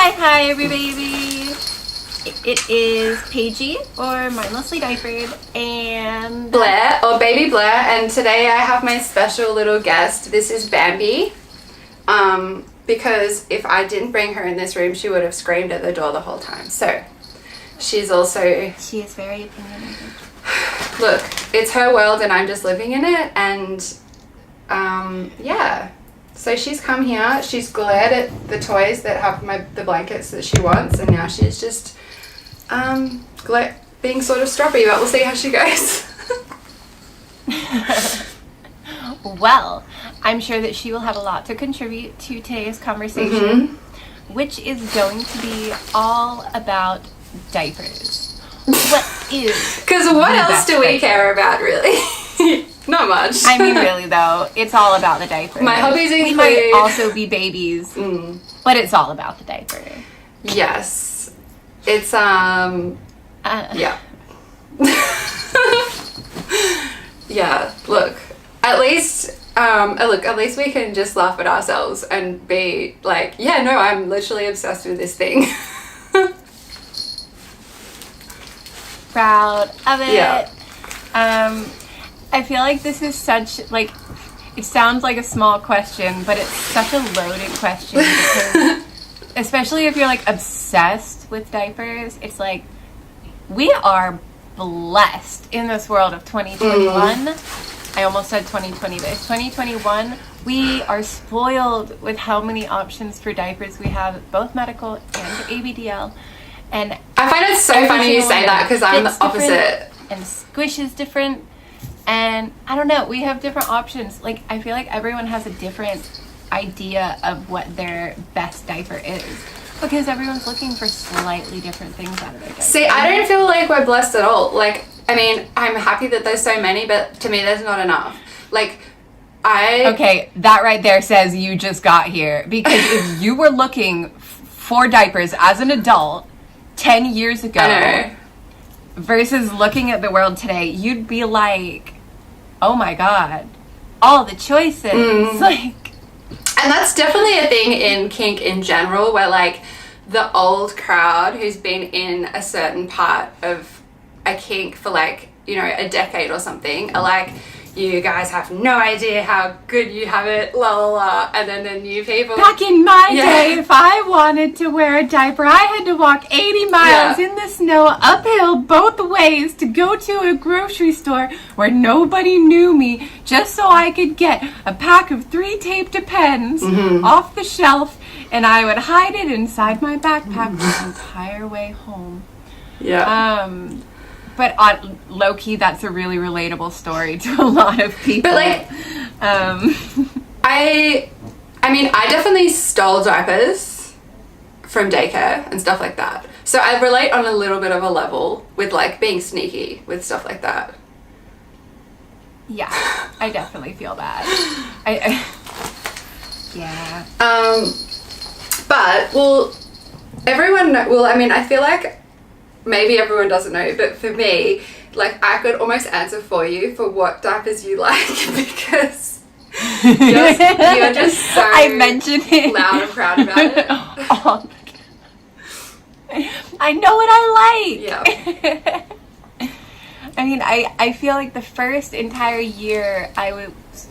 Hi everybody! It is Paigey, or Mindlessly Diapered, and Blair, or Baby Blair, and today I have my special little guest. This is Bambi, because if I didn't bring her in this room, she would have screamed at the door the whole time. So, she is very opinionated. Look, it's her world and I'm just living in it, and yeah. So she's come here, she's glared at the toys that have the blankets that she wants, and now she's just being sort of stroppy, but we'll see how she goes. Well, I'm sure that she will have a lot to contribute to today's conversation, which is going to be all about diapers. What is? Because what else do we care about, really? Not much. I mean, really though, it's all about the diaper. My hobbies include... We might also be babies, but it's all about the diaper. Yes. It's, yeah. Yeah, look. At least we can just laugh at ourselves and be like, yeah, no, I'm literally obsessed with this thing. Proud of it. Yeah. I feel like this is such, like, it sounds like a small question, but it's such a loaded question because, especially if you're, like, obsessed with diapers, it's like, we are blessed in this world of 2021. I almost said 2020, but it's 2021. We are spoiled with how many options for diapers we have, both medical and ABDL. And I find it so funny you say that because I'm the opposite. And squish is different. And I don't know, we have different options. Like, I feel like everyone has a different idea of what their best diaper is because everyone's looking for slightly different things out of their diaper. See, I don't feel like we're blessed at all. Like, I mean, I'm happy that there's so many, but to me, there's not enough. Like, Okay, that right there says you just got here. Because if you were looking for diapers as an adult 10 years ago... I know. Versus looking at the world today, you'd be like, oh my god, all the choices. Like, and that's definitely a thing in kink in general, where like the old crowd who's been in a certain part of a kink for like, you know, a decade or something are like, you guys have no idea how good you have it, la la la. And then the new people, back in my day, if I wanted to wear a diaper, I had to walk 80 miles in the snow uphill both ways to go to a grocery store where nobody knew me, just so I could get a pack of 3 taped pens off the shelf, and I would hide it inside my backpack the entire way home. But low-key, that's a really relatable story to a lot of people. But like, I mean, I definitely stole diapers from daycare and stuff like that. So I relate on a little bit of a level with like being sneaky with stuff like that. Yeah, I definitely feel that. Yeah. But, I mean, I feel like maybe everyone doesn't know, but for me, like, I could almost answer for you for what diapers you like because you're just so I mentioned it. loud and proud about it. I know what I like. Yeah. I mean, I feel like the first entire year I was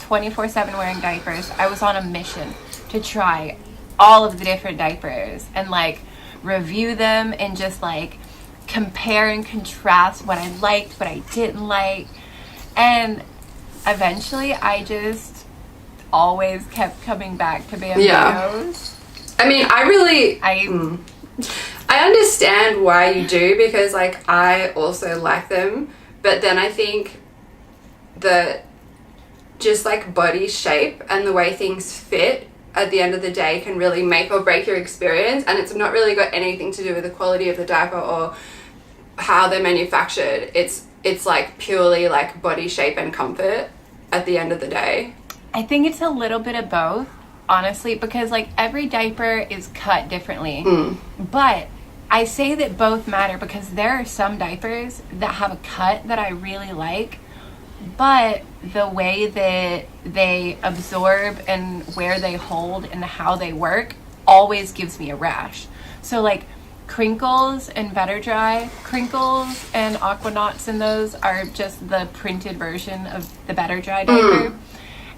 24/7 wearing diapers, I was on a mission to try all of the different diapers and, like, review them and just, like, compare and contrast what I liked, what I didn't like, and eventually I just always kept coming back to Bambinos. Yeah. I mean, I understand why you do, because like I also like them, but then I think that just like body shape and the way things fit at the end of the day can really make or break your experience, and it's not really got anything to do with the quality of the diaper or how they're manufactured. It's like purely like body shape and comfort at the end of the day. I think it's a little bit of both, honestly, because like every diaper is cut differently. But I say that both matter because there are some diapers that have a cut that I really like, but the way that they absorb and where they hold and how they work always gives me a rash. So like Crinkles and Better Dry, Crinkles and Aquanauts and those are just the printed version of the Better Dry diaper.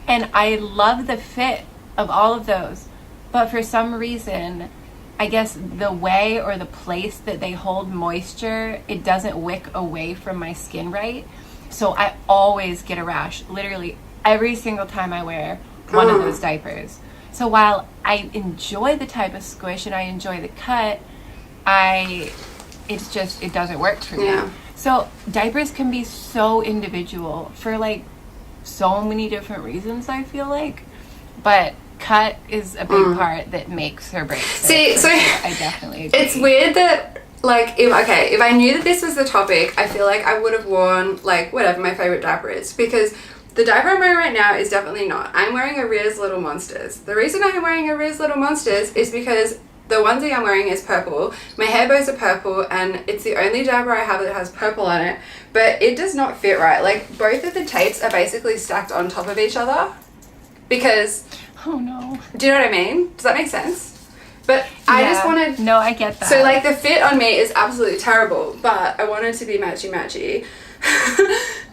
And I love the fit of all of those. But for some reason, I guess the way or the place that they hold moisture, it doesn't wick away from my skin right. So I always get a rash, literally every single time I wear one of those diapers. So while I enjoy the type of squish and I enjoy the cut, it doesn't work for me. Yeah. So diapers can be so individual for like so many different reasons, I feel like. But cut is a big part that makes or breaks it. See, so I definitely agree. It's weird that, like, if I knew that this was the topic, I feel like I would have worn, like, whatever my favorite diaper is. Because the diaper I'm wearing right now is definitely not. I'm wearing a Riz Little Monsters. The reason I'm wearing a Riz Little Monsters is because the onesie I'm wearing is purple. My hair bows are purple, and it's the only diaper I have that has purple on it. But it does not fit right. Like, both of the tapes are basically stacked on top of each other. Because... Oh no. Do you know what I mean? Does that make sense? But I just wanted... No, I get that. So, like, the fit on me is absolutely terrible, but I wanted to be matchy-matchy.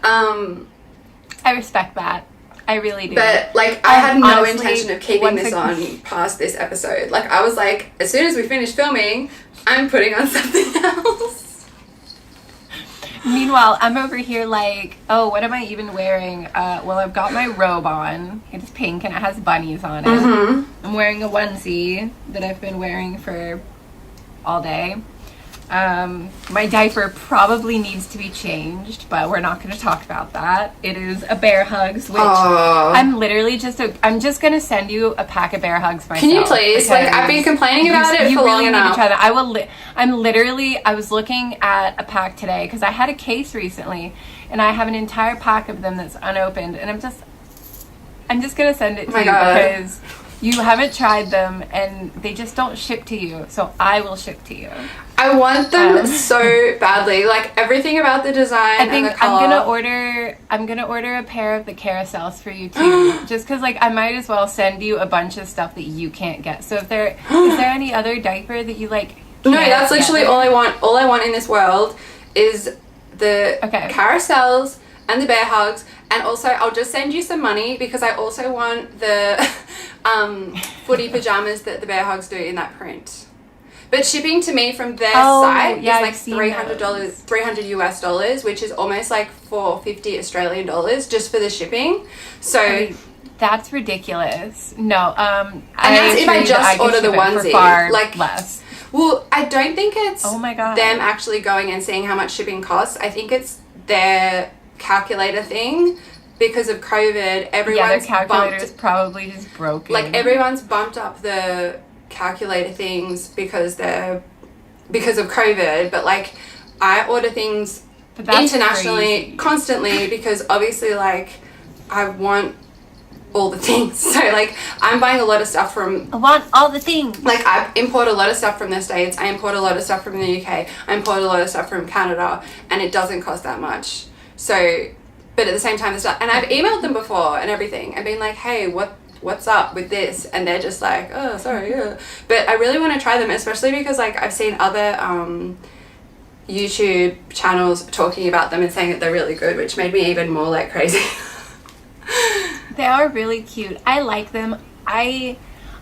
I respect that. I really do. But, like, I had no honestly, intention of keeping this on past this episode. Like, I was like, as soon as we finish filming, I'm putting on something else. Meanwhile, I'm over here like, oh, what am I even wearing? Well, I've got my robe on. It's pink and it has bunnies on it. I'm wearing a onesie that I've been wearing for all day. My diaper probably needs to be changed, but we're not going to talk about that. It is a Bear Hugs, which I'm literally I'm just going to send you a pack of Bear Hugs myself. Can you please? Like, I've been complaining about it for long enough. I was looking at a pack today because I had a case recently and I have an entire pack of them that's unopened, and I'm just going to send it to you because you haven't tried them and they just don't ship to you, so I will ship to you. I want them so badly. Like, everything about the design and the color. I'm gonna order a pair of the carousels for you too. Just because, like, I might as well send you a bunch of stuff that you can't get. So is there any other diaper that you like? No, that's literally all I want. All I want in this world is the carousels and the Bear Hugs. And also, I'll just send you some money because I also want the footy pajamas that the Bear Hugs do in that print. But shipping to me from their site is like $300 US dollars, which is almost like $450 Australian dollars just for the shipping. So that's ridiculous. No, and that's if I just order the onesie, like less. Well, I don't think it's them actually going and seeing how much shipping costs. I think it's their calculator thing. Because of COVID, their calculator is probably just broken. Like, everyone's bumped up the calculator things because of COVID, but like, I order things internationally constantly because obviously, like, I want all the things. So, like, I'm buying a lot of stuff from... I want all the things. Like, I import a lot of stuff from the States. I import a lot of stuff from the UK. I import a lot of stuff from Canada, and it doesn't cost that much. So... But at the same time, and I've emailed them before and everything and been like, hey, what's up with this? And they're just like, oh, sorry, yeah. But I really want to try them, especially because, like, I've seen other YouTube channels talking about them and saying that they're really good, which made me even more, like, crazy. They are really cute. I like them.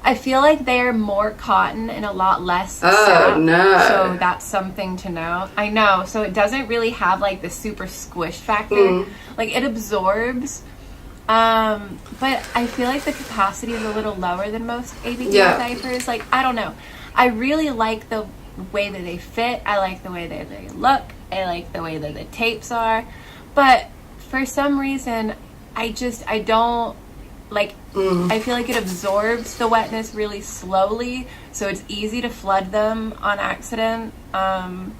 I feel like they're more cotton and a lot less soft. No. So that's something to know. I know. So it doesn't really have like the super squish factor. Like, it absorbs. But I feel like the capacity is a little lower than most ABD diapers. Like, I don't know. I really like the way that they fit. I like the way that they look. I like the way that the tapes are. But for some reason, I don't... Like, I feel like it absorbs the wetness really slowly, so it's easy to flood them on accident. And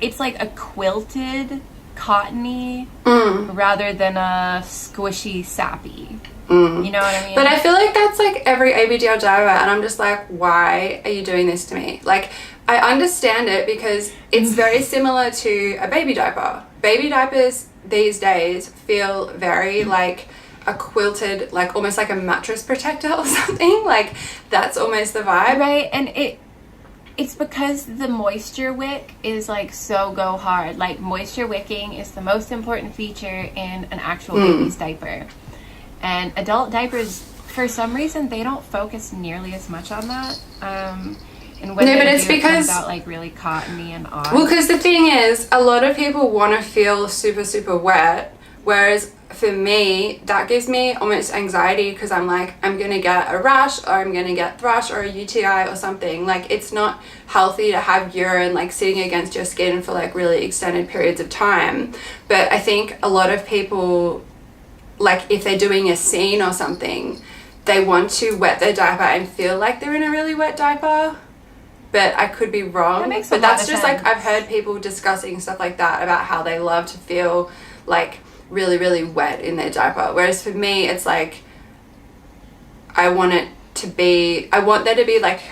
it's like a quilted, cottony, rather than a squishy, sappy. You know what I mean? But I feel like that's like every ABDL diaper, and I'm just like, why are you doing this to me? Like, I understand it because it's very similar to a baby diaper. Baby diapers these days feel very like a quilted, like almost like a mattress protector or something. Like that's almost the vibe. Right, and it's because the moisture wick is like so go hard. Like moisture wicking is the most important feature in an actual baby's diaper. And adult diapers, for some reason, they don't focus nearly as much on that. And when they do, it comes out like really cottony and odd. Well, because the thing is, a lot of people want to feel super, super wet, whereas for me, that gives me almost anxiety because I'm like, I'm going to get a rash or I'm going to get thrush or a UTI or something. Like, it's not healthy to have urine like sitting against your skin for like really extended periods of time. But I think a lot of people, like if they're doing a scene or something, they want to wet their diaper and feel like they're in a really wet diaper. But I could be wrong. But that's just like, I've heard people discussing stuff like that about how they love to feel like really, really wet in their diaper. Whereas for me, it's like, I want there to be like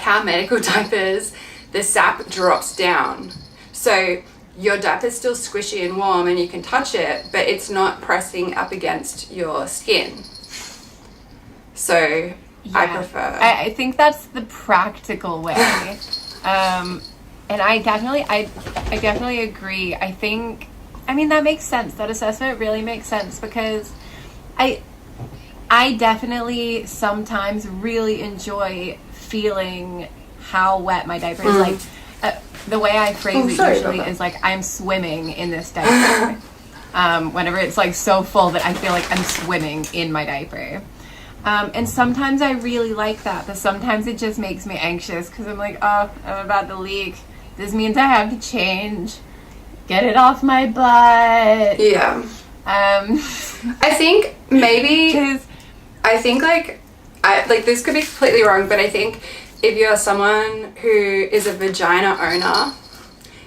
how medical diapers, the sap drops down. So your diaper's still squishy and warm and you can touch it, but it's not pressing up against your skin. So yeah, I prefer. I think that's the practical way. And I definitely agree. I mean, that makes sense. That assessment really makes sense because I definitely sometimes really enjoy feeling how wet my diaper is. Like, the way I phrase it usually is like, I'm swimming in this diaper. Whenever it's like so full that I feel like I'm swimming in my diaper. And sometimes I really like that, but sometimes it just makes me anxious because I'm like, oh, I'm about to leak. This means I have to change. Get it off my butt. Yeah. I think maybe, I think this could be completely wrong, but I think if you're someone who is a vagina owner,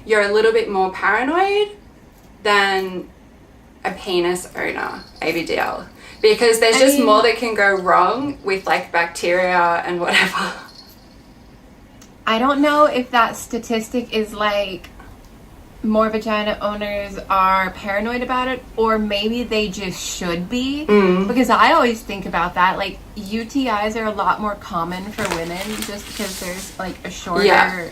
you're a little bit more paranoid than a penis owner, ABDL. Because there's just more that can go wrong with like bacteria and whatever. I don't know if that statistic is like more vagina owners are paranoid about it, or maybe they just should be. Because I always think about that. Like UTIs are a lot more common for women just because there's like a shorter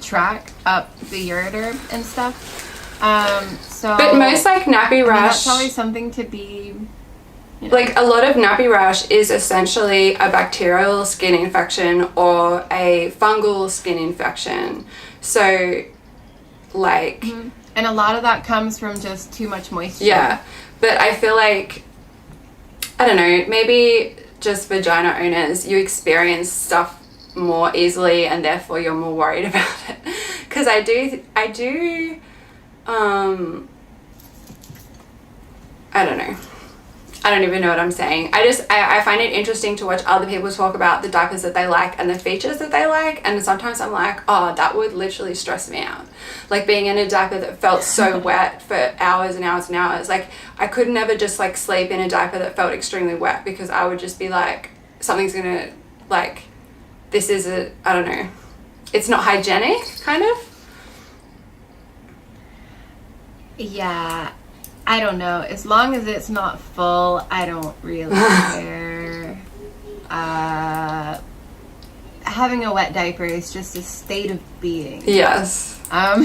track up the ureter and stuff. But most like nappy rash, that's probably something to be. You know. Like a lot of nappy rash is essentially a bacterial skin infection or a fungal skin infection. So like and a lot of that comes from just too much moisture. Yeah, but I feel like, I don't know, maybe just vagina owners, you experience stuff more easily and therefore you're more worried about it. Because I do I don't know. I don't even know what I'm saying. I find it interesting to watch other people talk about the diapers that they like and the features that they like, and sometimes I'm like, oh, that would literally stress me out. Like being in a diaper that felt so wet for hours and hours and hours. Like I could never just like sleep in a diaper that felt extremely wet because I would just be like, something's gonna, like, this is I don't know. It's not hygienic, kind of. Yeah. I don't know. As long as it's not full, I don't really care. Having a wet diaper is just a state of being. Yes. I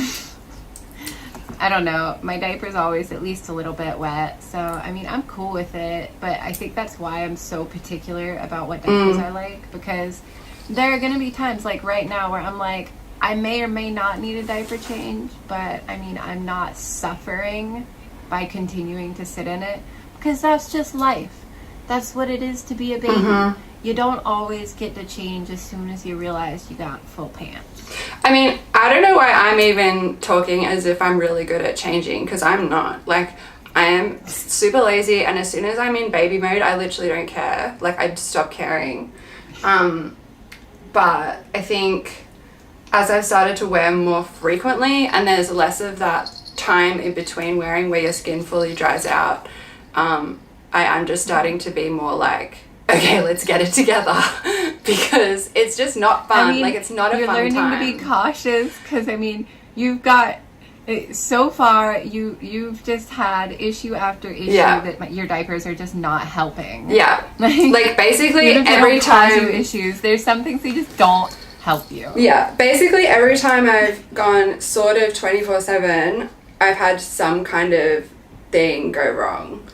don't know. My diaper's always at least a little bit wet. So, I mean, I'm cool with it. But I think that's why I'm so particular about what diapers I like. Because there are going to be times, like right now, where I'm like, I may or may not need a diaper change. But, I mean, I'm not suffering by continuing to sit in it, because that's just life. That's what it is to be a baby. You don't always get to change as soon as you realize you got full pants. I mean, I don't know why I'm even talking as if I'm really good at changing, because I'm not. Like, I am super lazy, and as soon as I'm in baby mode, I literally don't care. Like, I stop caring. But I think as I've started to wear more frequently, and there's less of that time in between wearing where your skin fully dries out, I'm just starting to be more like, okay, let's get it together, because it's just not fun. I mean, like, it's not a fun time. You're learning to be cautious, because I mean, you've got So far, you've just had issue after issue that your diapers are just not helping. Yeah. Like basically even if they every don't cause time you issues, there's some things they just don't help you. Yeah. Basically every time I've gone sort of 24/7, I've had some kind of thing go wrong.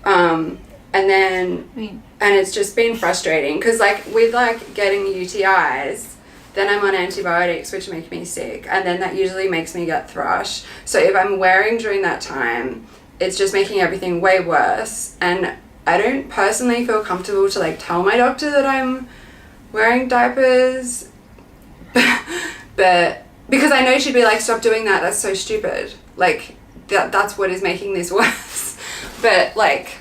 And then and it's just been frustrating because like with like getting UTIs, then I'm on antibiotics, which make me sick. And then that usually makes me get thrush. So if I'm wearing during that time, it's just making everything way worse. And I don't personally feel comfortable to like tell my doctor that I'm wearing diapers. But because I know she'd be like, stop doing that. That's so stupid. Like that's what is making this worse. But like,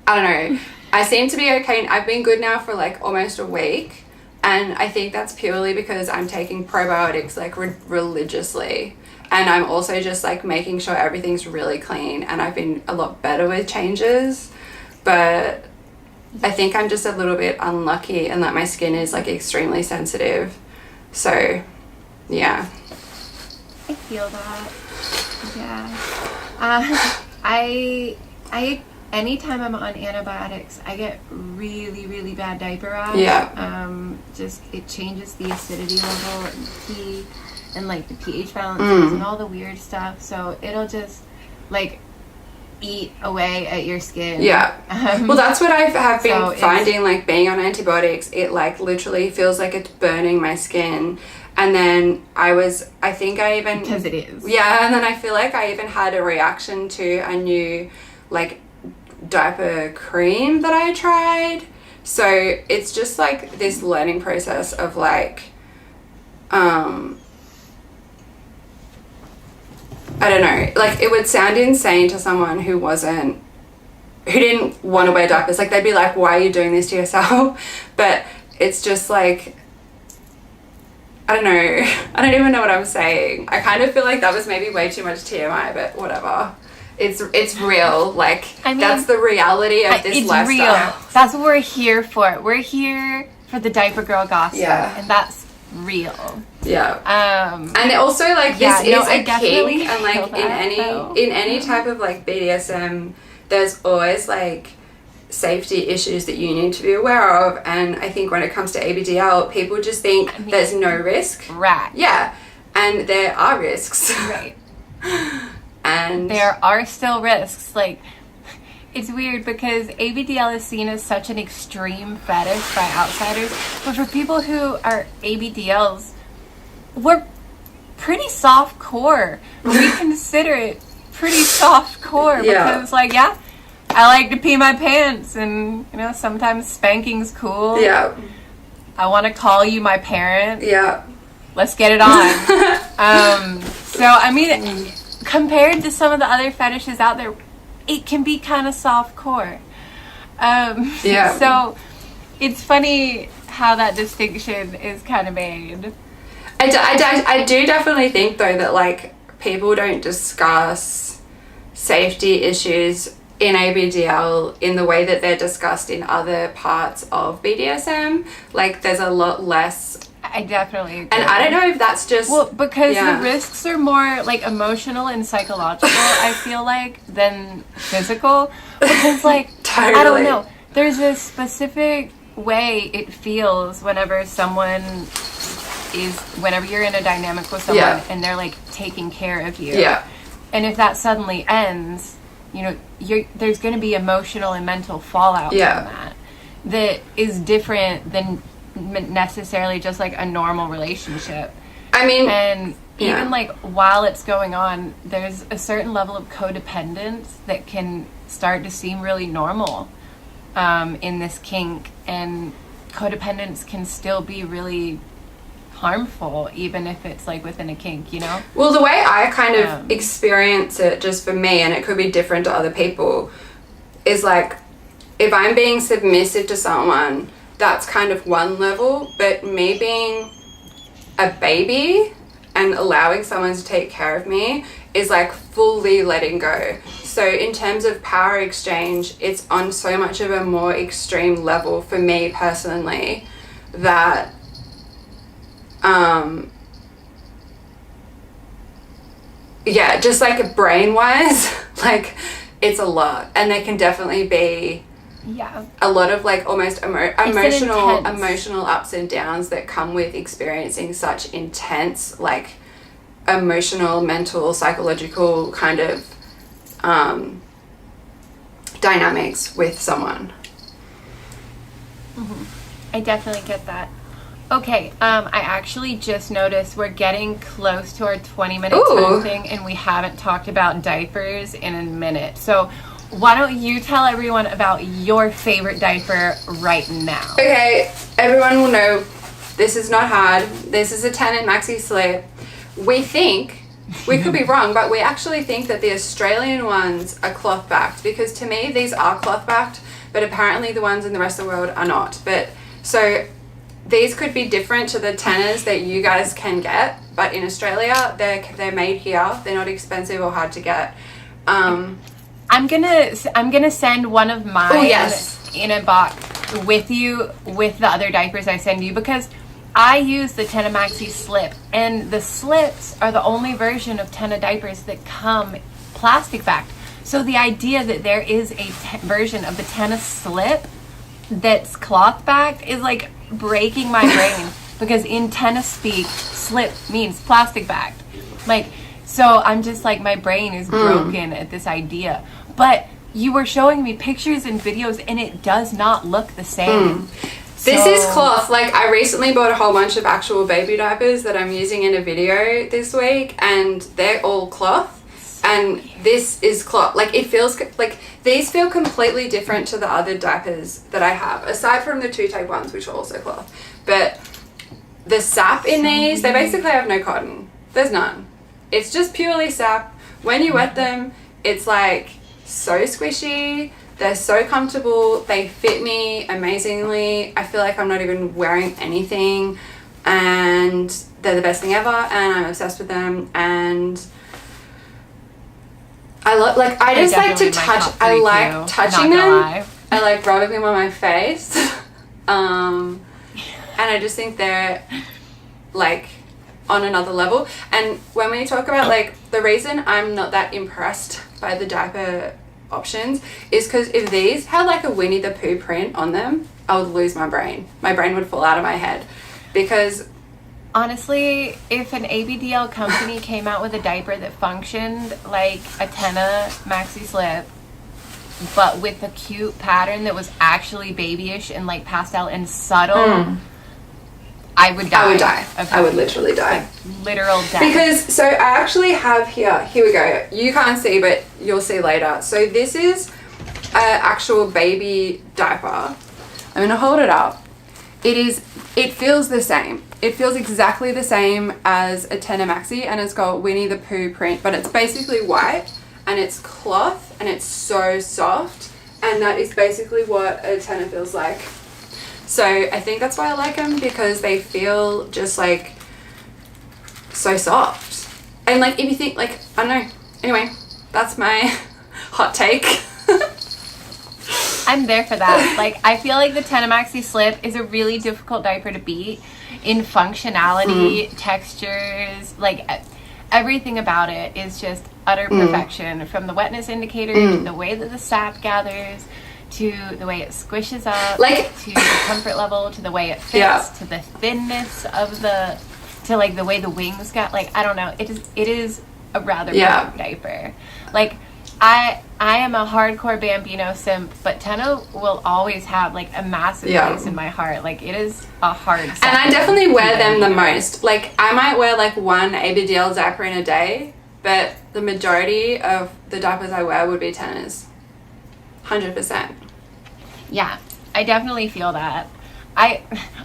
I don't know. I seem to be okay. I've been good now for like almost a week. And I think that's purely because I'm taking probiotics like religiously. And I'm also just like making sure everything's really clean. And I've been a lot better with changes. But I think I'm just a little bit unlucky and that my skin is like extremely sensitive. So, yeah. I feel that. Yeah. Anytime I'm on antibiotics, I get really, really bad diaper rash. Yeah. Just it changes the acidity level and pee and like the pH balances and all the weird stuff. So it'll just like eat away at your skin. Yeah. Well, that's what I have been finding. Like being on antibiotics, it like literally feels like it's burning my skin. And then because it is. Yeah, and then I feel like I even had a reaction to a new like diaper cream that I tried. So it's just like this learning process of like I don't know, like it would sound insane to someone who didn't want to wear diapers. Like they'd be like, why are you doing this to yourself? But it's just like, I don't know, I don't even know what I'm saying. I kind of feel like that was maybe way too much TMI, but whatever. It's real. Like, I mean, that's the reality of this lifestyle. It's real. That's what we're here for. We're here for the diaper girl gossip. Yeah. And that's real. Yeah. And also like this is a kink, and like in any type of like BDSM, there's always like safety issues that you need to be aware of. And I think when it comes to ABDL, people just think there's no risk. Right. Yeah. And there are risks. Right. And there are still risks. Like, it's weird because ABDL is seen as such an extreme fetish by outsiders, but for people who are ABDLs, we're pretty soft core. We consider it pretty soft core because, like, I like to pee my pants, and you know sometimes spanking's cool. Yeah. I want to call you my parent. Yeah. Let's get it on. So I mean, compared to some of the other fetishes out there, it can be kind of soft core. So it's funny how that distinction is kind of made. I do definitely think though that like people don't discuss safety issues in ABDL in the way that they're discussed in other parts of BDSM. Like there's a lot less. I definitely agree. And I don't know if that's just... Well, because the risks are more, like, emotional and psychological, I feel like, than physical. Because, like, totally. I don't know. There's a specific way it feels whenever you're in a dynamic with someone and they're, like, taking care of you. Yeah. And if that suddenly ends, you know, there's going to be emotional and mental fallout from that is different than necessarily just like a normal relationship. I mean, and even like while it's going on, there's a certain level of codependence that can start to seem really normal in this kink, and codependence can still be really harmful even if it's like within a kink, you know? Well, the way I kind of experience it just for me, and it could be different to other people, is like if I'm being submissive to someone, that's kind of one level, but me being a baby and allowing someone to take care of me is like fully letting go. So in terms of power exchange, it's on so much of a more extreme level for me personally that yeah, just like brain wise, like it's a lot, and there can definitely be a lot of like almost emotional ups and downs that come with experiencing such intense like emotional, mental, psychological kind of dynamics with someone. I definitely get that. Okay, I actually just noticed we're getting close to our 20-minute time thing, and we haven't talked about diapers in a minute. So why don't you tell everyone about your favorite diaper right now? Okay, everyone will know this is not hard. This is a Tena Maxi Slip. We think, we could be wrong, but we actually think that the Australian ones are cloth backed, because to me these are cloth backed, but apparently the ones in the rest of the world are not. But so these could be different to the Tenas that you guys can get, but in Australia they're made here. They're not expensive or hard to get. I'm gonna send one of mine in a box with you with the other diapers I send you, because I use the Tena Maxi Slip, and the slips are the only version of Tena diapers that come plastic backed. So the idea that there is a version of the Tena Slip that's cloth backed is like breaking my brain, because in Tena speak, slip means plastic bagged. Like, so I'm just like, my brain is broken at this idea. But you were showing me pictures and videos, and it does not look the same. This is cloth. Like, I recently bought a whole bunch of actual baby diapers that I'm using in a video this week, and they're all cloth. And this is cloth. Like, it feels like these feel completely different to the other diapers that I have, aside from the 2-take ones, which are also cloth. But the sap in these, they basically have no cotton. There's none. It's just purely sap. When you wet them, it's like so squishy. They're so comfortable. They fit me amazingly. I feel like I'm not even wearing anything, and they're the best thing ever, and I'm obsessed with them. And I like, I just like to touch, I like touching them. I like rubbing them on my face. And I just think they're like on another level. And when we talk about like, the reason I'm not that impressed by the diaper options is because if these had like a Winnie the Pooh print on them, I would lose my brain. My brain would fall out of my head, because honestly, if an ABDL company came out with a diaper that functioned like a Tena Maxi Slip, but with a cute pattern that was actually babyish and like pastel and subtle, I would die. I would die. I would literally die. Like, literal death. Because, so I actually have here we go. You can't see, but you'll see later. So this is an actual baby diaper. I'm going to hold it up. It feels the same. It feels exactly the same as a Tena Maxi, and it's got Winnie the Pooh print, but it's basically white, and it's cloth, and it's so soft, and that is basically what a Tena feels like. So I think that's why I like them, because they feel just like so soft. And like, if you think like, I don't know. Anyway, that's my hot take. I'm there for that. Like, I feel like the Tena Maxi Slip is a really difficult diaper to beat in functionality, textures, like everything about it is just utter perfection, from the wetness indicator to the way that the sap gathers, to the way it squishes up, like, to the comfort level, to the way it fits, to the thinness of to like the way the wings got, like, I don't know. It is a rather perfect diaper. Like, I am a hardcore Bambino simp, but Tena will always have like a massive place in my heart. Like, it is a hard set. And I definitely wear them the most. Like, I might wear like one ABDL diaper in a day, but the majority of the diapers I wear would be Tenas. 100%. Yeah, I definitely feel that. I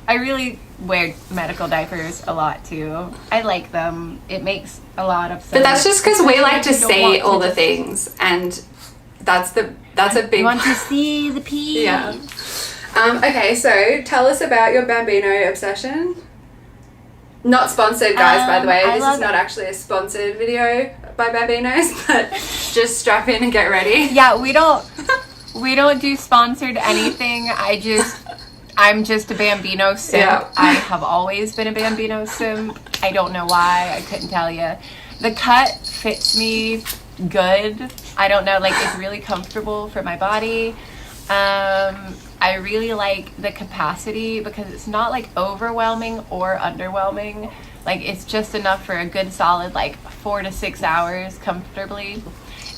really wear medical diapers a lot too. I like them. It makes a lot of sense. But that's just because we like to see all the things, and that's a big. You want to see the pee. Yeah. Okay, so tell us about your Bambino obsession. Not sponsored, guys, by the way. This is not actually a sponsored video by Bambinos, but just strap in and get ready. Yeah, we don't do sponsored anything. I'm just a Bambino simp. I have always been a Bambino simp. I don't know why. I couldn't tell you. The cut fits me good. I don't know, like it's really comfortable for my body. I really like the capacity because it's not like overwhelming or underwhelming. Like it's just enough for a good solid like 4 to 6 hours comfortably.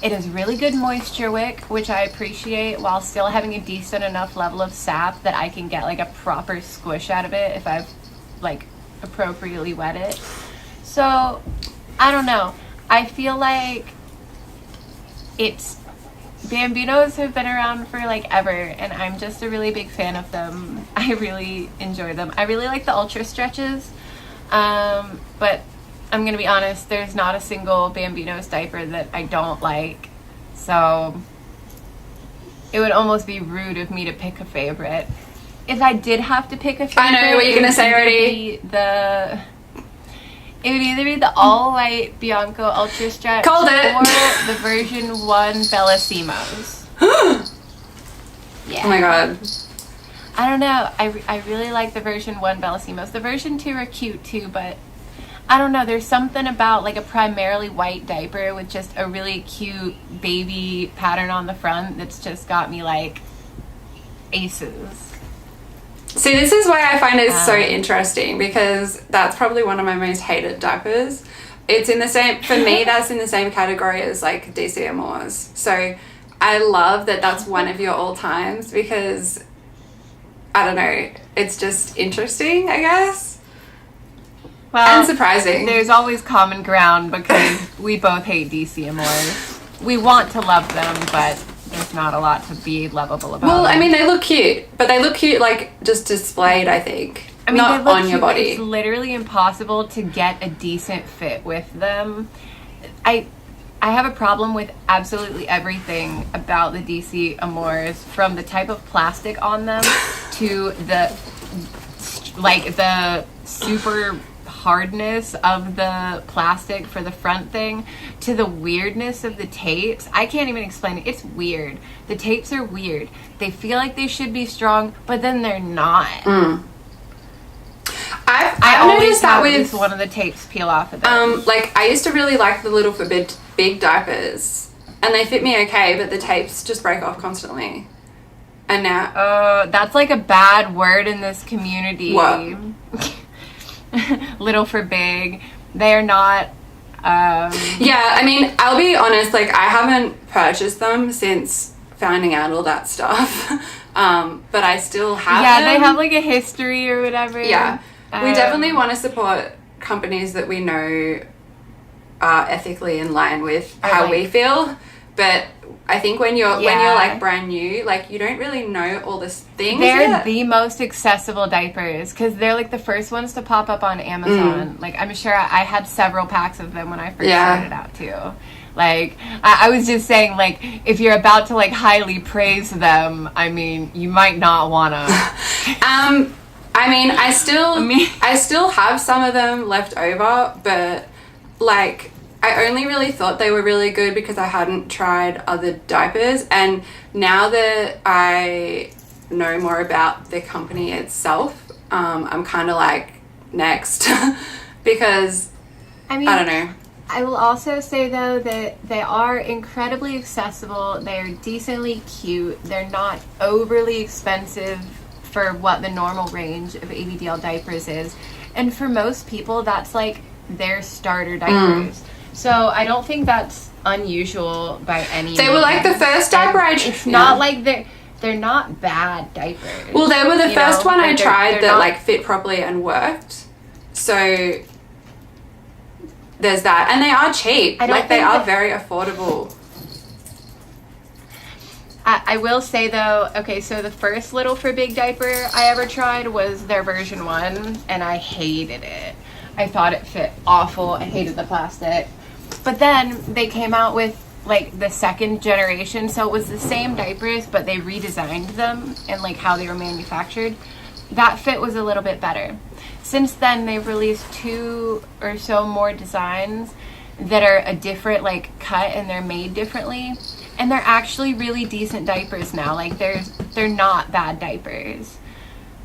It is really good moisture wick, which I appreciate, while still having a decent enough level of sap that I can get like a proper squish out of it if I've like appropriately wet it. So I don't know, I feel like Bambinos have been around for like ever, and I'm just a really big fan of them. I really enjoy them. I really like the ultra stretches, but I'm gonna be honest, there's not a single Bambinos diaper that I don't like, so it would almost be rude of me to pick a favorite. If I did have to pick a favorite, I know what you're gonna say already. It would either be the all-white Bianco Ultra Stretch Called it. or the version 1 Bellassimos. Yeah. Oh my god. I don't know. I really like the version 1 Bellassimos. The version 2 are cute too, but I don't know. There's something about like a primarily white diaper with just a really cute baby pattern on the front that's just got me like aces. See, this is why I find it so interesting, because that's probably one of my most hated diapers. It's in the same, for me, that's in the same category as like DC Amours. So I love that that's one of your all times, because I don't know, it's just interesting, I guess. Well, and surprising. There's always common ground because we both hate DC Amours. We want to love them, but there's not a lot to be lovable about. Well, them. I mean, they look cute, but they look cute like just displayed, I think. I mean, not they look on your cute, body. It's literally impossible to get a decent fit with them. I have a problem with absolutely everything about the DC Amours, from the type of plastic on them to the super hardness of the plastic for the front thing, to the weirdness of the tapes. I can't even explain it. It's weird. The tapes are weird. They feel like they should be strong, but then they're not. I always noticed that have with at least one of the tapes peel off of them. like I used to really like the little for big diapers, and they fit me okay, but the tapes just break off constantly. And now that's like a bad word in this community. What? Little for big. They are not. Yeah, I mean, I'll be honest. Like, I haven't purchased them since finding out all that stuff, but I still have. Yeah, them. they have like a history or whatever. Yeah, we definitely want to support companies that we know are ethically in line with how we feel. But I think when you're like brand new, like you don't really know all this things. They're yet. the most accessible diapers because they're like the first ones to pop up on Amazon. Like I'm sure I had several packs of them when I first started out too. Like I was just saying, like if you're about to like highly praise them, I mean you might not wanna. I mean I still have some of them left over, but like I only really thought they were really good because I hadn't tried other diapers, and now that I know more about the company itself, I'm kind of like next because I don't know. I will also say though that they are incredibly accessible. They're decently cute. They're not overly expensive for what the normal range of ABDL diapers is, and for most people that's like their starter diapers. So I don't think that's unusual by any means. They were like the first diaper I tried. It's not like they're not bad diapers. Well, they were the first one I tried that like fit properly and worked. So there's that, and they are cheap. Like they are very affordable. I will say though, okay, so the first Little for Big diaper I ever tried was their version 1, and I hated it. I thought it fit awful. I hated the plastic. But then they came out with like the second generation, so it was the same diapers, but they redesigned them and like how they were manufactured. That fit was a little bit better. Since then, they've released 2 or so more designs that are a different like cut, and they're made differently, and they're actually really decent diapers now. Like they're not bad diapers.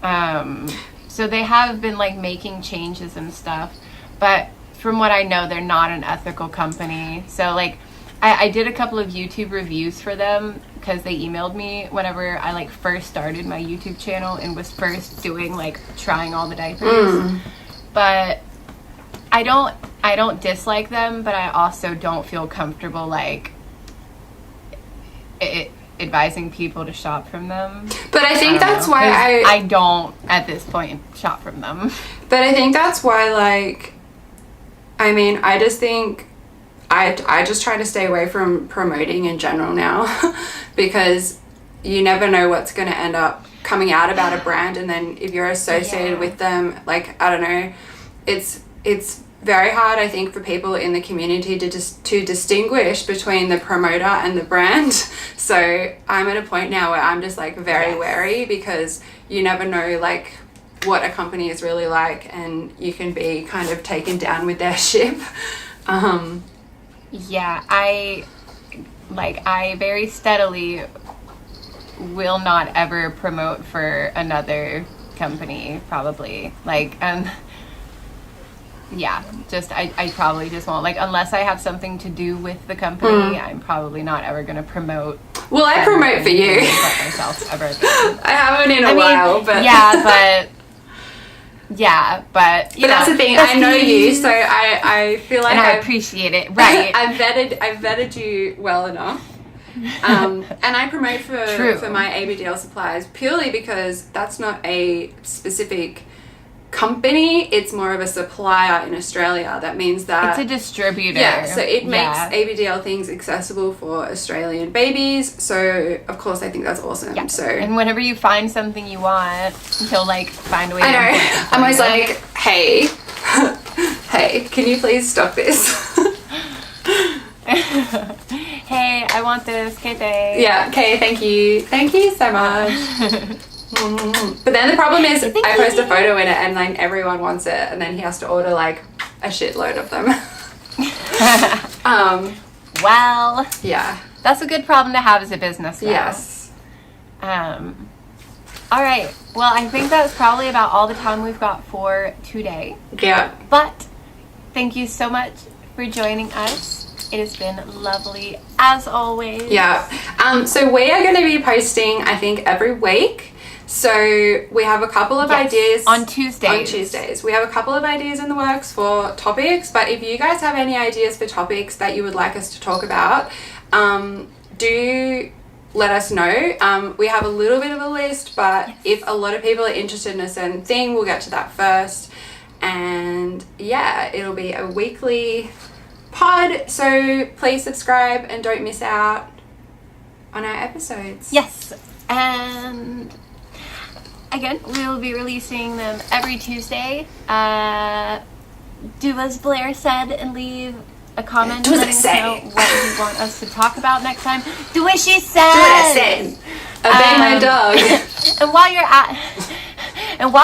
So they have been like making changes and stuff, but from what I know, they're not an ethical company. So like, I did a couple of YouTube reviews for them because they emailed me whenever I like first started my YouTube channel and was first doing like trying all the diapers. But I don't dislike them, but I also don't feel comfortable like advising people to shop from them. But I think that's why I don't at this point shop from them. But I think that's why, like, I mean, I just think I just try to stay away from promoting in general now because you never know what's going to end up coming out about a brand, and then if you're associated with them, like, I don't know, it's very hard, I think, for people in the community to distinguish between the promoter and the brand. So I'm at a point now where I'm just like very wary, because you never know like what a company is really like, and you can be kind of taken down with their ship. Yeah, I very steadily will not ever promote for another company, probably. Like, yeah, just I probably just won't, like, unless I have something to do with the company. I'm probably not ever going to promote. Well, I promote for you. Myself ever again. I haven't in a while, but but but that's the thing. I know you, so I feel like I appreciate it. Right. I've vetted you well enough. And I promote for my ABDL suppliers purely because that's not a specific company, it's more of a supplier in Australia. That means that it's a distributor. Yeah, so it makes ABDL things accessible for Australian babies. So of course I think that's awesome. Yeah. So, and whenever you find something you want, you'll like find a way to import it. I'm always like, hey, hey, can you please stock this? Hey, I want this. Okay, thanks. Yeah, okay, thank you so much. But then the problem is I post a photo in it and like everyone wants it, and then he has to order like a shitload of them. Well, yeah, that's a good problem to have as a business though. Yes. All right, well, I think that's probably about all the time we've got for today. Yeah, but thank you so much for joining us. It has been lovely as always. Yeah. So we are going to be posting, I think, every week. So we have a couple of ideas on Tuesdays. We have a couple of ideas in the works for topics, but if you guys have any ideas for topics that you would like us to talk about, do let us know. We have a little bit of a list, but if a lot of people are interested in a certain thing, we'll get to that first. And yeah, it'll be a weekly pod, so please subscribe and don't miss out on our episodes. Yes, and again, we will be releasing them every Tuesday. Do as Blair said and leave a comment letting us know what you want us to talk about next time. Do as she said. Do as I said. Obey my dog. And while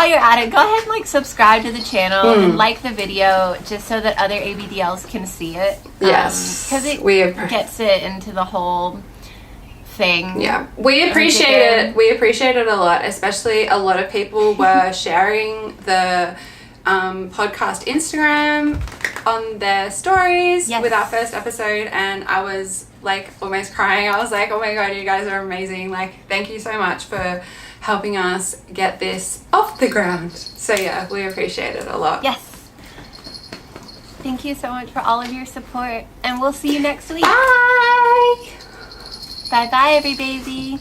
you're at it, go ahead and like subscribe to the channel and like the video, just so that other ABDLs can see it. Yes, because it gets it into the whole thing. Yeah, we appreciate it. We appreciate it a lot. Especially a lot of people were sharing the podcast Instagram on their stories with our first episode, and I was like almost crying. I was like, oh my god, you guys are amazing. Like, thank you so much for helping us get this off the ground. So yeah, we appreciate it a lot. Yes. Thank you so much for all of your support, and we'll see you next week. Bye. Bye bye, every baby.